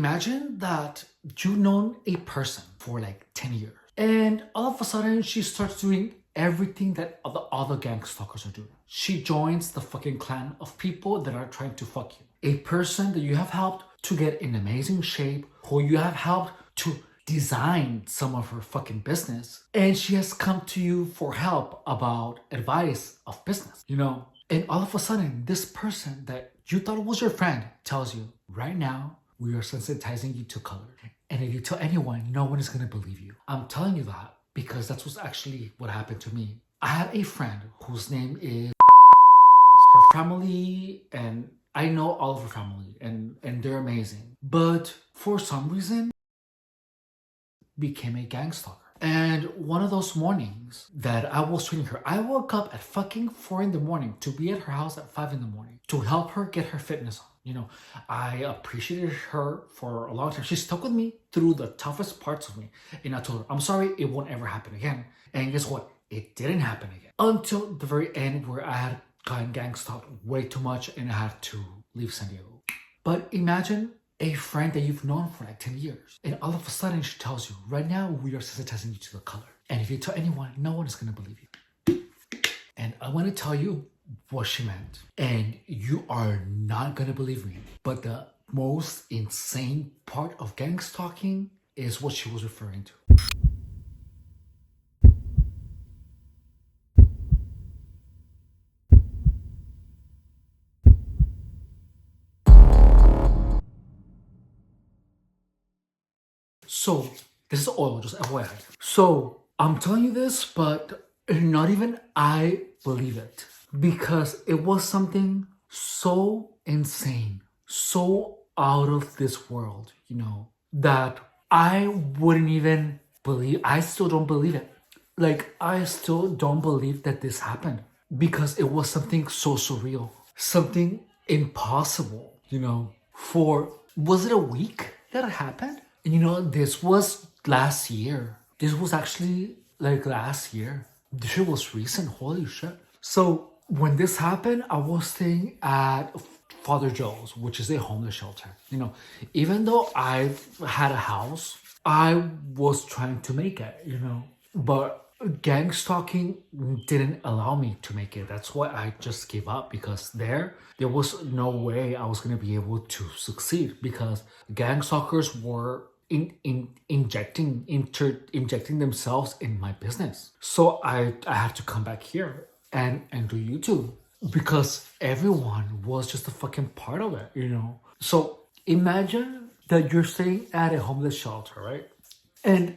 imagine that you've known a person for like 10 years and all of a sudden she starts doing everything that the other gang stalkers are doing. She joins the fucking clan of people that are trying to fuck you. A person that you have helped to get in amazing shape, who you have helped to design some of her fucking business, and she has come to you for help about advice of business, and all of a sudden this person that you thought was your friend tells you, right now we are sensitizing you to color, and if you tell anyone, no one is going to believe you. I'm telling you that because that's what's actually what happened to me. I have a friend whose name is her family, and I know all of her family, and they're amazing, but for some reason became a gang stalker. And one of those mornings that I was treating her, I woke up at fucking 4 in the morning to be at her house at 5 in the morning to help her get her fitness on. I appreciated her for a long time. She stuck with me through the toughest parts of me. And I told her, I'm sorry, it won't ever happen again. And guess what? It didn't happen again. Until the very end where I had gotten gang stalked way too much and I had to leave San Diego. But imagine a friend that you've known for like 10 years. And all of a sudden she tells you, right now we are sensitizing you to the color. And if you tell anyone, no one is going to believe you. And I want to tell you what she meant. And you are not going to believe me. But the most insane part of gang stalking is what she was referring to. So, this is oil, just FYI. So, I'm telling you this, but not even I believe it. Because it was something so insane, so out of this world, that I wouldn't even believe. I still don't believe it. Like, I still don't believe that this happened. Because it was something so surreal. Something impossible, was it a week that it happened? And this was last year. This was actually like last year. This shit was recent. Holy shit. So when this happened, I was staying at Father Joe's, which is a homeless shelter. Even though I had a house, I was trying to make it, But gang stalking didn't allow me to make it. That's why I just gave up, because there was no way I was going to be able to succeed, because gang stalkers were injecting themselves in my business. So I had to come back here and do YouTube, because everyone was just a fucking part of it, So imagine that you're staying at a homeless shelter, right? And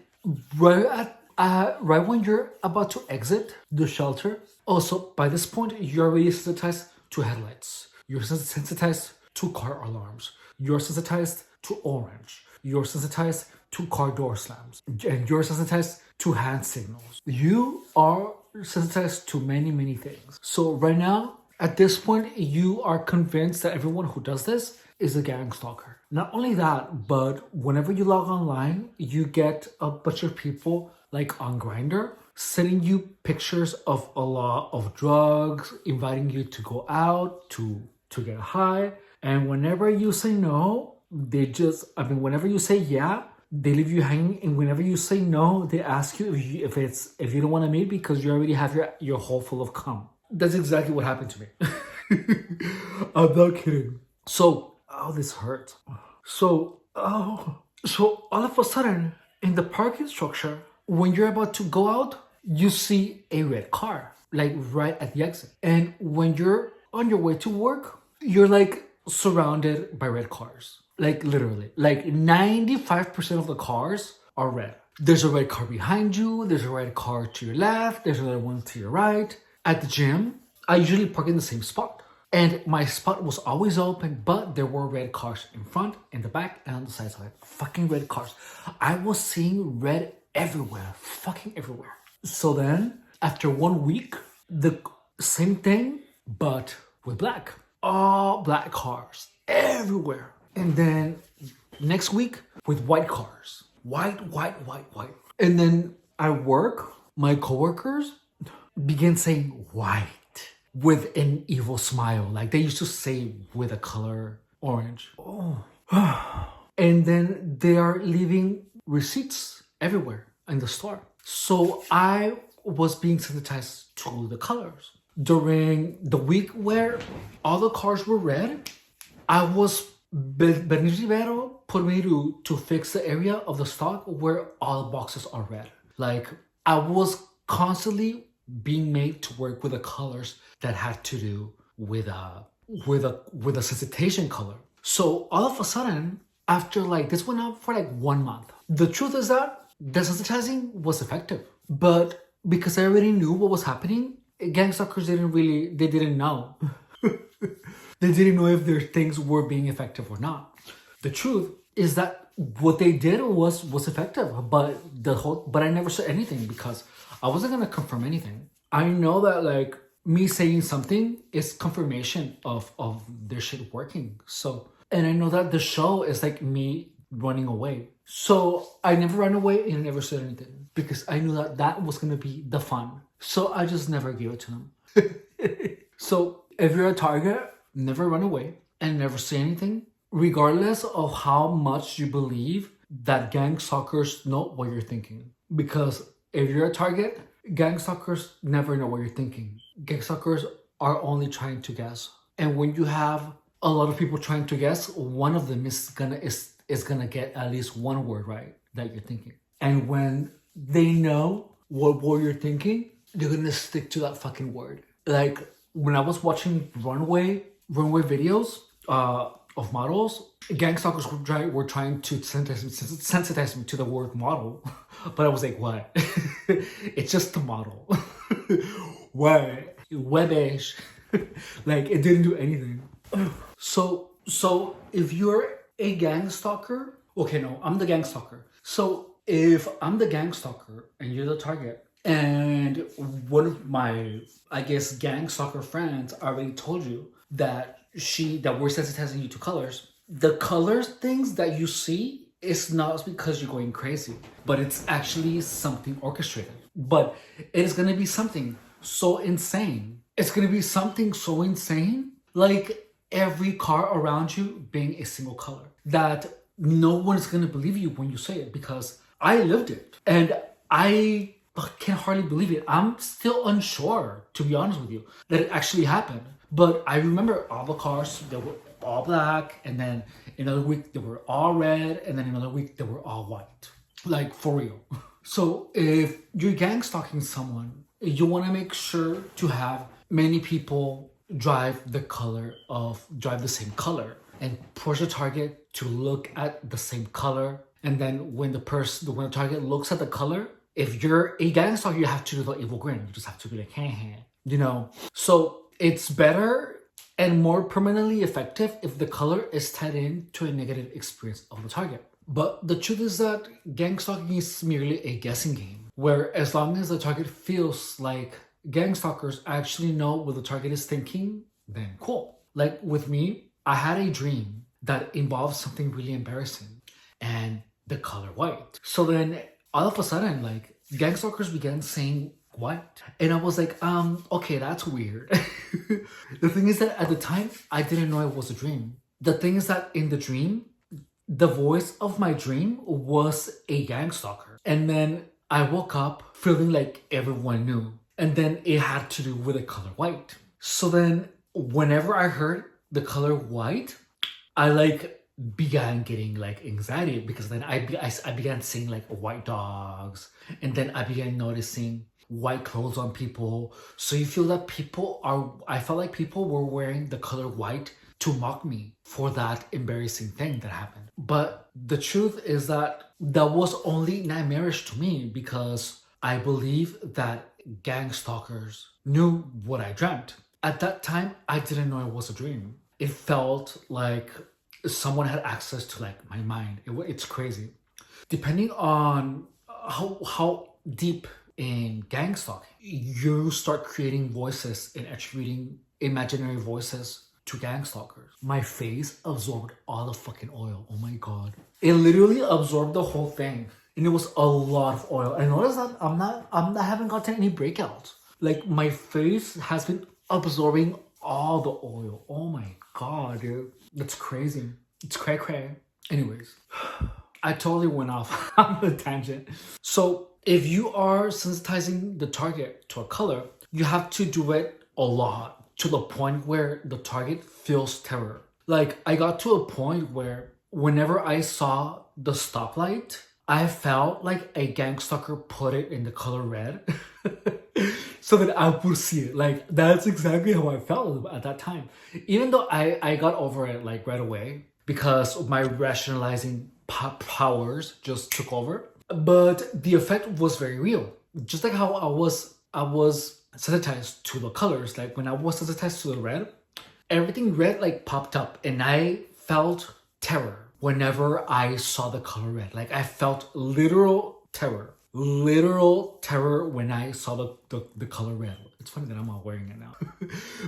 right when you're about to exit the shelter, also by this point you're already sensitized to headlights. You're sensitized to car alarms. You're sensitized to orange. You're sensitized to car door slams. And you're sensitized to hand signals. You are sensitized to many, many things. So right now, at this point, you are convinced that everyone who does this is a gang stalker. Not only that, but whenever you log online, you get a bunch of people like on Grindr sending you pictures of a lot of drugs, inviting you to go out, to get high. And whenever you say no, whenever you say yeah, they leave you hanging. And whenever you say no, they ask you if you don't want to meet because you already have your hole full of cum. That's exactly what happened to me. I'm not kidding. So, this hurt. So all of a sudden, in the parking structure, when you're about to go out, you see a red car, like right at the exit. And when you're on your way to work, you're like surrounded by red cars. Like literally, like 95% of the cars are red. There's a red car behind you. There's a red car to your left. There's another one to your right. At the gym, I usually park in the same spot. And my spot was always open, but there were red cars in front, in the back, and on the sides. Like fucking red cars. I was seeing red everywhere, fucking everywhere. So then, after 1 week, the same thing, but with black. All black cars everywhere. And then next week, with white cars. White. And then at work, my coworkers began saying white with an evil smile. Like they used to say with a color orange. Oh. And then they are leaving receipts everywhere in the store. So I was being sensitized to the colors. During the week where all the cars were red, I was Bernardo put me to fix the area of the stock where all the boxes are red. Like I was constantly being made to work with the colors that had to do with a sensitization color. So all of a sudden, after like this went on for like 1 month. The truth is that desensitizing was effective, but because I already knew what was happening, gang stalkers they didn't know. They didn't know if their things were being effective or not. The truth is that what they did was effective, but I never said anything because I wasn't gonna confirm anything. I know that like me saying something is confirmation of their shit working. So, and I know that the show is like me running away. So I never ran away and I never said anything because I knew that was gonna be the fun. So I just never gave it to them. So if you're a target, never run away and never say anything, regardless of how much you believe that gang stalkers know what you're thinking. Because if you're a target, gang stalkers never know what you're thinking. Gang stalkers are only trying to guess. And when you have a lot of people trying to guess, one of them is gonna get at least one word right that you're thinking. And when they know what word you're thinking, they're gonna stick to that fucking word. Like when I was watching runway videos of models, gang stalkers were trying to sensitize me to the word model, but I was like, what? It's just a model. What? Webish. Like it didn't do anything. So if you're a gang stalker, okay, no, I'm the gang stalker. So if I'm the gang stalker and you're the target, and one of my, I guess, gang stalker friends already told you that we're sensitizing you to colors. The colors things that you see is not because you're going crazy, but it's actually something orchestrated. But it is gonna be something so insane. It's gonna be something so insane, like every car around you being a single color, that no one is gonna believe you when you say it because I lived it. And I can't hardly believe it. I'm still unsure, to be honest with you, that it actually happened. But I remember all the cars, they were all black, and then another week they were all red, and then another week they were all white. Like, for real. So if you're gang stalking someone, you want to make sure to have many people drive the same color and push the target to look at the same color. And then when the target looks at the color, if you're a gang stalker, you have to do the evil grin. You just have to be like, hey, you know. So it's better and more permanently effective if the color is tied in to a negative experience of the target. But the truth is that gang stalking is merely a guessing game, where as long as the target feels like gang stalkers actually know what the target is thinking, then cool. Like with me, I had a dream that involved something really embarrassing and the color white. So then all of a sudden, like, gang stalkers began saying white. And I was like, okay, that's weird. The thing is that at the time, I didn't know it was a dream. The thing is that in the dream, the voice of my dream was a gang stalker. And then I woke up feeling like everyone knew. And then it had to do with the color white. So then whenever I heard the color white, I like began getting like anxiety because then I began seeing like white dogs, and then I began noticing white clothes on people. So you feel that I felt like people were wearing the color white to mock me for that embarrassing thing that happened. But the truth is that was only nightmarish to me because I believe that gang stalkers knew what I dreamt. At that time, I didn't know it was a dream. It felt like someone had access to like my mind. It's crazy. Depending on how deep in gang stalking, you start creating voices and attributing imaginary voices to gang stalkers. My face absorbed all the fucking oil. Oh my god. It literally absorbed the whole thing. And it was a lot of oil. I noticed that I haven't gotten any breakouts. Like my face has been absorbing all the oil. Oh my god, dude. That's crazy. It's cray cray. Anyways, I totally went off on a tangent. So if you are sensitizing the target to a color, you have to do it a lot to the point where the target feels terror. Like I got to a point where whenever I saw the stoplight, I felt like a gang stalker put it in the color red so that I would see it. Like that's exactly how I felt at that time. Even though I got over it like right away because my rationalizing powers just took over. But the effect was very real. Just like how I was sensitized to the colors. Like when I was sensitized to the red, everything red like popped up and I felt terror whenever I saw the color red. Like I felt literal terror when I saw the color red. It's funny that I'm not wearing it now.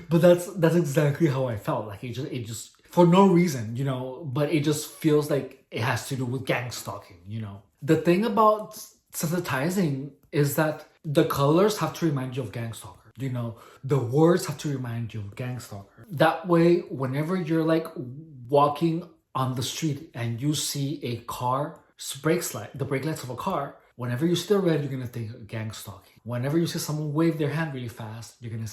But that's exactly how I felt. Like it just for no reason, but it just feels like it has to do with gang stalking. The thing about sensitizing is that the colors have to remind you of gang stalker. The words have to remind you of gang stalker. That way, whenever you're like walking on the street and you see a car the brake lights of a car, whenever you see the red, you're gonna think gang stalking. Whenever you see someone wave their hand really fast, you're gonna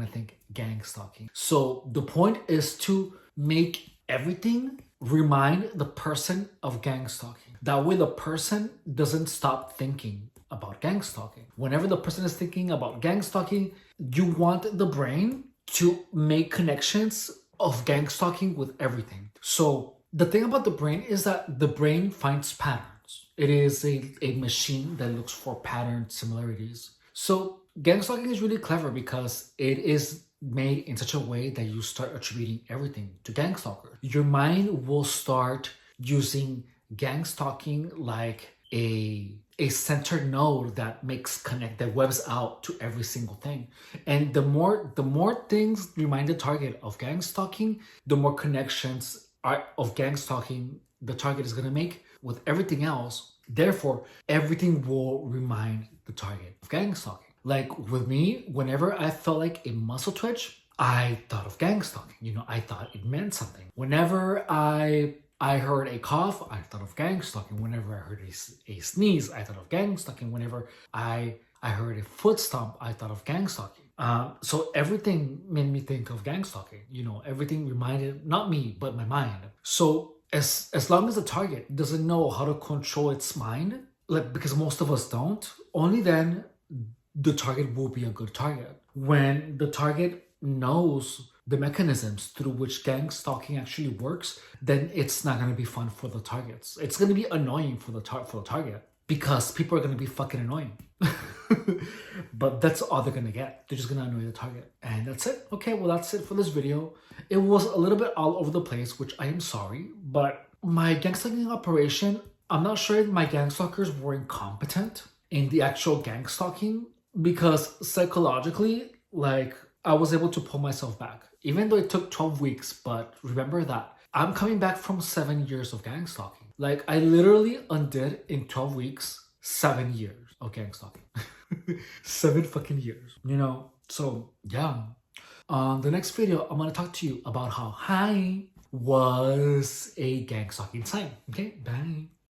think gang stalking. So the point is to make everything remind the person of gang stalking. That way the person doesn't stop thinking about gang stalking. Whenever the person is thinking about gang stalking, you want the brain to make connections of gang stalking with everything. So the thing about the brain is that the brain finds patterns. It is a machine that looks for pattern similarities. So gang stalking is really clever because it is made in such a way that you start attributing everything to gang stalker. Your mind will start using gang stalking like a center node that webs out to every single thing. And the more things remind the target of gang stalking, the more connections of gang stalking the target is going to make with everything else. Therefore, everything will remind the target of gang stalking. Like with me, whenever I felt like a muscle twitch, I thought of gang stalking. I thought it meant something. Whenever I heard a cough, I thought of gang stalking. Whenever I heard a sneeze, I thought of gang stalking. Whenever I heard a foot stomp, I thought of gang stalking. So everything made me think of gang stalking. Everything reminded, not me, but my mind. So as long as the target doesn't know how to control its mind, like because most of us don't, only then the target will be a good target. When the target knows the mechanisms through which gang stalking actually works, then it's not going to be fun for the targets. It's going to be annoying for the target because people are going to be fucking annoying. But that's all they're going to get. They're just going to annoy the target. And that's it. Okay, well, that's it for this video. It was a little bit all over the place, which I am sorry. But my gang stalking operation, I'm not sure if my gang stalkers were incompetent in the actual gang stalking because psychologically, like, I was able to pull myself back. Even though it took 12 weeks, but remember that I'm coming back from 7 years of gang stalking. Like, I literally undid in 12 weeks 7 years of gang stalking. 7 fucking years, So, yeah. The next video, I'm gonna talk to you about how high was a gang stalking sign. Okay, bye.